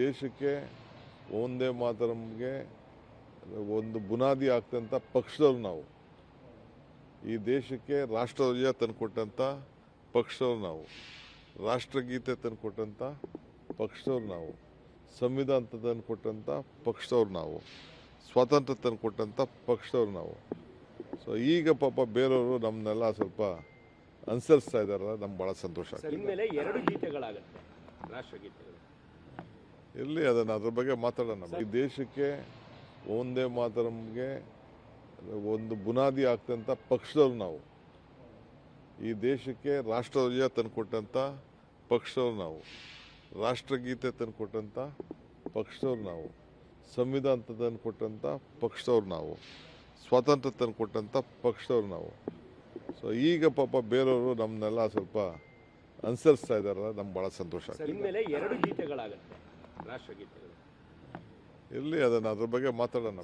ದೇಶಕ್ಕೆ ಒಂದೇ ಮಾತರಂಗೆ ಒಂದು ಬುನಾದಿ ಆಗ್ತಂಥ ಪಕ್ಷದವ್ರು ನಾವು. ಈ ದೇಶಕ್ಕೆ ರಾಷ್ಟ್ರಧ್ವಜ ತಂದುಕೊಟ್ಟಂಥ ಪಕ್ಷದವ್ರು ನಾವು. ರಾಷ್ಟ್ರಗೀತೆ ತಂದುಕೊಟ್ಟಂಥ ಪಕ್ಷದವ್ರು ನಾವು. ಸಂವಿಧಾನ ತಂದುಕೊಟ್ಟಂಥ ಪಕ್ಷದವ್ರು ನಾವು. ಸ್ವಾತಂತ್ರ್ಯ ತಂದುಕೊಟ್ಟಂಥ ಪಕ್ಷದವ್ರು ನಾವು. ಸೊ ಈಗ ಪಾಪ ಬೇರೆಯವರು ನಮ್ಮನ್ನೆಲ್ಲ ಸ್ವಲ್ಪ ಅನುಸರಿಸ್ತಾ ಇದ್ದಾರಲ್ಲ, ನಮ್ಗೆ ಭಾಳ ಸಂತೋಷ ಆಗ್ತದೆ. ಇನ್ಮೇಲೆ 2 ಗೀತೆಗಳಾಗುತ್ತೆ, ರಾಷ್ಟ್ರಗೀತೆಗಳು. ಇರಲಿ, ಅದನ್ನು ಅದ್ರ ಬಗ್ಗೆ ಮಾತಾಡೋಣ. ಈ ದೇಶಕ್ಕೆ ಒಂದೇ ಮಾತರಂಗೆ ಒಂದು ಬುನಾದಿ ಆಗ್ತಂಥ ಪಕ್ಷದವ್ರು ನಾವು. ಈ ದೇಶಕ್ಕೆ ರಾಷ್ಟ್ರಧ್ವಜ ತಂದುಕೊಟ್ಟಂಥ ಪಕ್ಷದವ್ರು ನಾವು. ರಾಷ್ಟ್ರಗೀತೆ ತಂದುಕೊಟ್ಟಂಥ ಪಕ್ಷದವ್ರು ನಾವು. ಸಂವಿಧಾನ ತಂದುಕೊಟ್ಟಂಥ ಪಕ್ಷದವ್ರು ನಾವು. ಸ್ವಾತಂತ್ರ್ಯ ತಂದುಕೊಟ್ಟಂಥ ಪಕ್ಷದವ್ರು ನಾವು. ಸೊ ಈಗ ಪಾಪ ಬೇರೆಯವರು ನಮ್ಮನ್ನೆಲ್ಲ ಸ್ವಲ್ಪ ಅನುಸರಿಸ್ತಾ ಇದ್ದಾರಲ್ಲ, ನಮ್ಗೆ ಭಾಳ ಸಂತೋಷ ಆಗ್ತದೆ. ಇನ್ಮೇಲೆ 2 ಗೀತೆಗಳಾಗುತ್ತೆ, ರಾಷ್ಟ್ರಗೀತೆಗಳು. ಇರಲಿ, ಅದನ್ನು ಅದ್ರ ಬಗ್ಗೆ ಮಾತಾಡೋಣ.